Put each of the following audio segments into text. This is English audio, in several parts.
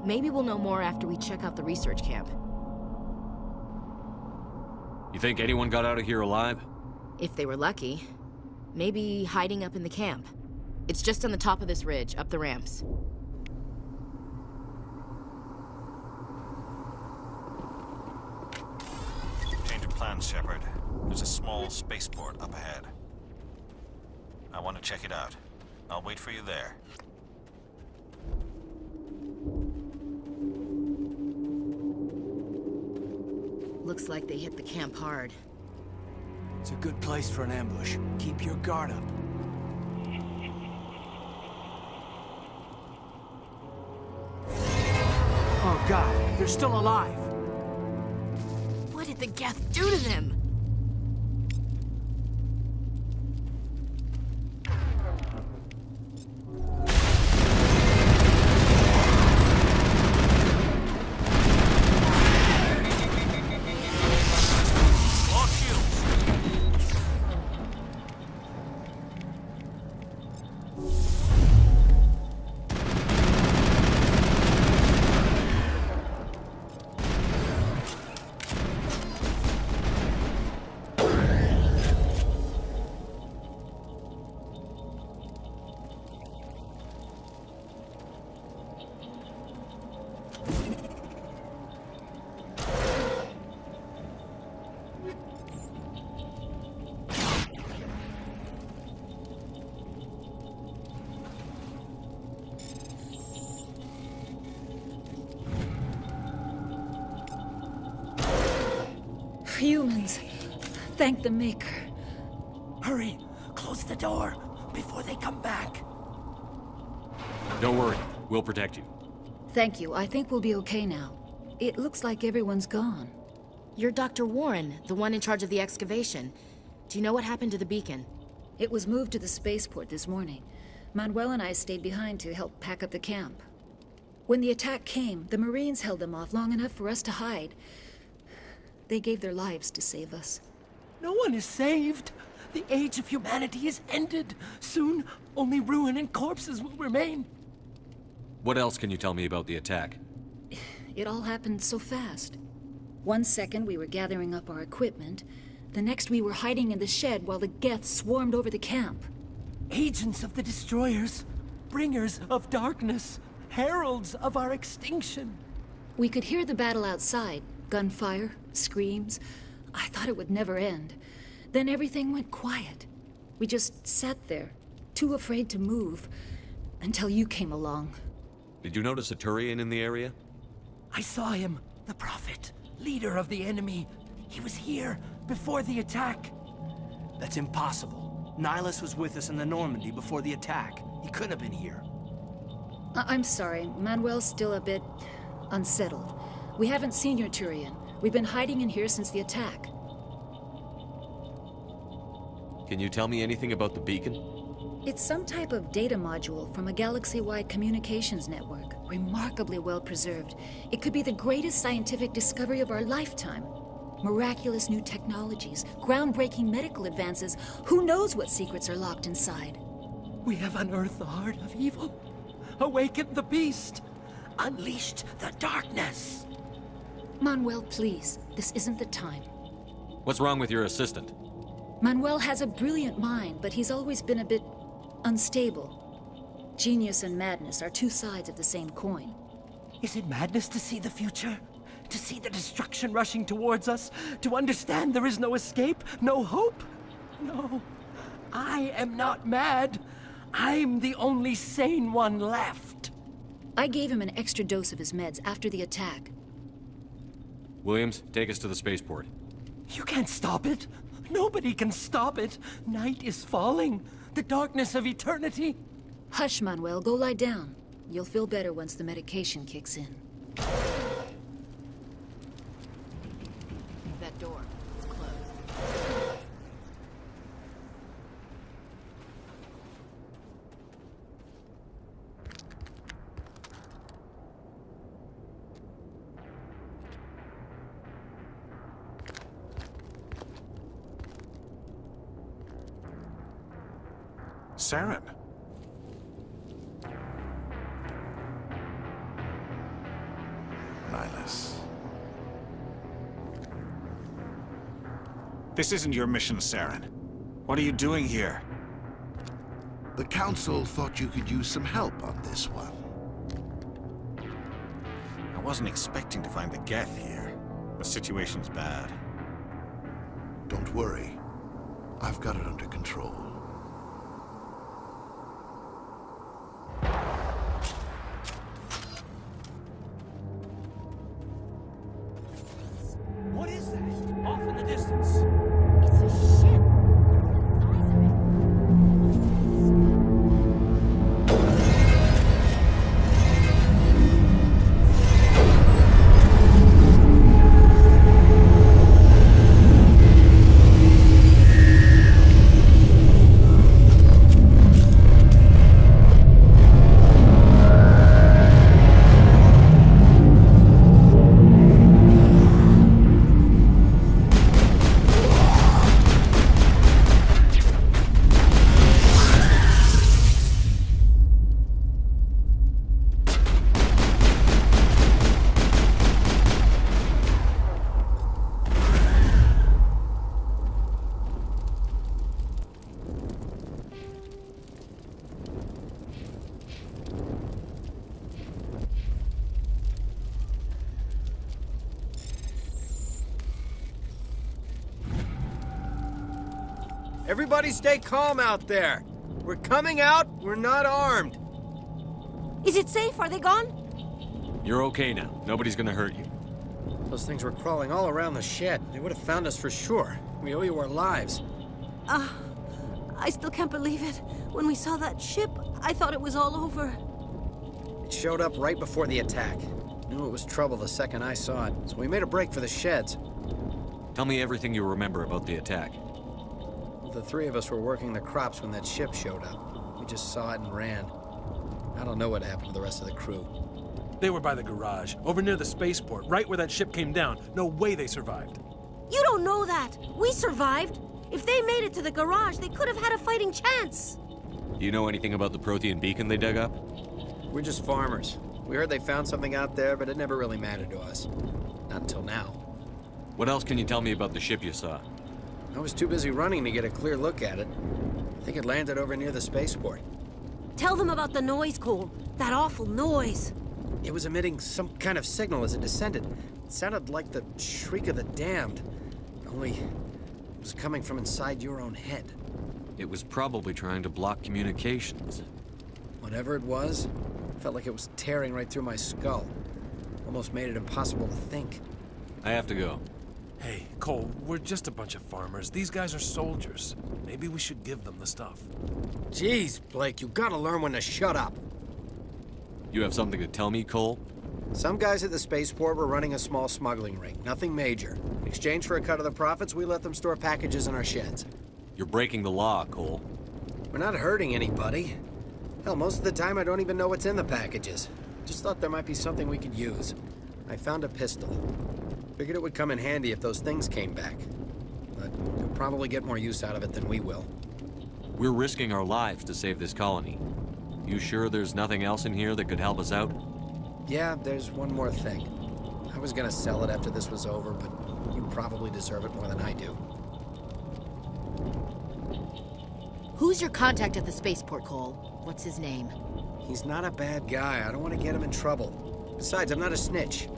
Maybe we'll know more after we check out the research camp. You think anyone got out of here alive? If they were lucky. Maybe hiding up in the camp. It's just on the top of this ridge, up the ramps. Change of plans, Shepard. There's a small spaceport up ahead. I want to check it out. I'll wait for you there. Looks like they hit the camp hard. It's a good place for an ambush. Keep your guard up. Oh God, they're still alive. What did the Geth do to them? Humans. Thank the Maker. Hurry, close the door before they come back. Don't worry, we'll protect you. Thank you. I think we'll be okay now. It looks like everyone's gone. You're Dr. Warren, the one in charge of the excavation. Do you know what happened to the beacon? It was moved to the spaceport this morning. Manuel and I stayed behind to help pack up the camp. When the attack came, the Marines held them off long enough for us to hide. They gave their lives to save us. No one is saved. The age of humanity is ended. Soon, only ruin and corpses will remain. What else can you tell me about the attack? It all happened so fast. 1 second we were gathering up our equipment. The next we were hiding in the shed while the Geth swarmed over the camp. Agents of the Destroyers, bringers of darkness, heralds of our extinction. We could hear the battle outside. Gunfire, screams. I thought it would never end. Then everything went quiet. We just sat there, too afraid to move, until you came along. Did you notice a Turian in the area? I saw him, the Prophet, leader of the enemy. He was here before the attack. That's impossible. Nihilus was with us in the Normandy before the attack. He couldn't have been here. I'm sorry. Manuel's still a bit unsettled. We haven't seen your Turian. We've been hiding in here since the attack. Can you tell me anything about the beacon? It's some type of data module from a galaxy-wide communications network. Remarkably well preserved. It could be the greatest scientific discovery of our lifetime. Miraculous new technologies, groundbreaking medical advances. Who knows what secrets are locked inside? We have unearthed the heart of evil, awakened the beast, unleashed the darkness. Manuel, please. This isn't the time. What's wrong with your assistant? Manuel has a brilliant mind, but he's always been a bit unstable. Genius and madness are two sides of the same coin. Is it madness to see the future? To see the destruction rushing towards us? To understand there is no escape, no hope? No, I am not mad. I'm the only sane one left. I gave him an extra dose of his meds after the attack. Williams, take us to the spaceport. You can't stop it. Nobody can stop it. Night is falling. The darkness of eternity. Hush, Manuel. Go lie down. You'll feel better once the medication kicks in. That door. It's closed. Saren. Nihilus. This isn't your mission, Saren. What are you doing here? The Council thought you could use some help on this one. I wasn't expecting to find the Geth here. The situation's bad. Don't worry. I've got it under control. What is that? Off in the distance. It's a ship. The size of it. Everybody stay calm out there. We're coming out, we're not armed. Is it safe? Are they gone? You're okay now. Nobody's gonna hurt you. Those things were crawling all around the shed. They would have found us for sure. We owe you our lives. I still can't believe it. When we saw that ship, I thought it was all over. It showed up right before the attack. Knew it was trouble the second I saw it, so we made a break for the sheds. Tell me everything you remember about the attack. The three of us were working the crops when that ship showed up. We just saw it and ran. I don't know what happened to the rest of the crew. They were by the garage, over near the spaceport, right where that ship came down. No way they survived. You don't know that. We survived. If they made it to the garage, they could have had a fighting chance. Do you know anything about the Prothean beacon they dug up? We're just farmers. We heard they found something out there, but it never really mattered to us. Not until now. What else can you tell me about the ship you saw? I was too busy running to get a clear look at it. I think it landed over near the spaceport. Tell them about the noise, Cole. That awful noise. It was emitting some kind of signal as it descended. It sounded like the shriek of the damned. Only it was coming from inside your own head. It was probably trying to block communications. Whatever it was, felt like it was tearing right through my skull. Almost made it impossible to think. I have to go. Hey, Cole, we're just a bunch of farmers. These guys are soldiers. Maybe we should give them the stuff. Jeez, Blake, you gotta learn when to shut up. You have something to tell me, Cole? Some guys at the spaceport were running a small smuggling ring, nothing major. In exchange for a cut of the profits, we let them store packages in our sheds. You're breaking the law, Cole. We're not hurting anybody. Hell, most of the time I don't even know what's in the packages. Just thought there might be something we could use. I found a pistol. Figured it would come in handy if those things came back. But you'll probably get more use out of it than we will. We're risking our lives to save this colony. You sure there's nothing else in here that could help us out? Yeah, there's one more thing. I was gonna sell it after this was over, but you probably deserve it more than I do. Who's your contact at the spaceport, Cole? What's his name? He's not a bad guy. I don't want to get him in trouble. Besides, I'm not a snitch.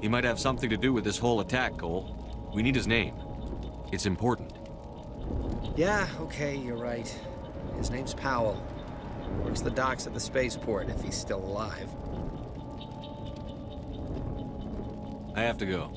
He might have something to do with this whole attack, Cole. We need his name. It's important. Yeah, okay, you're right. His name's Powell. Works the docks at the spaceport, if he's still alive. I have to go.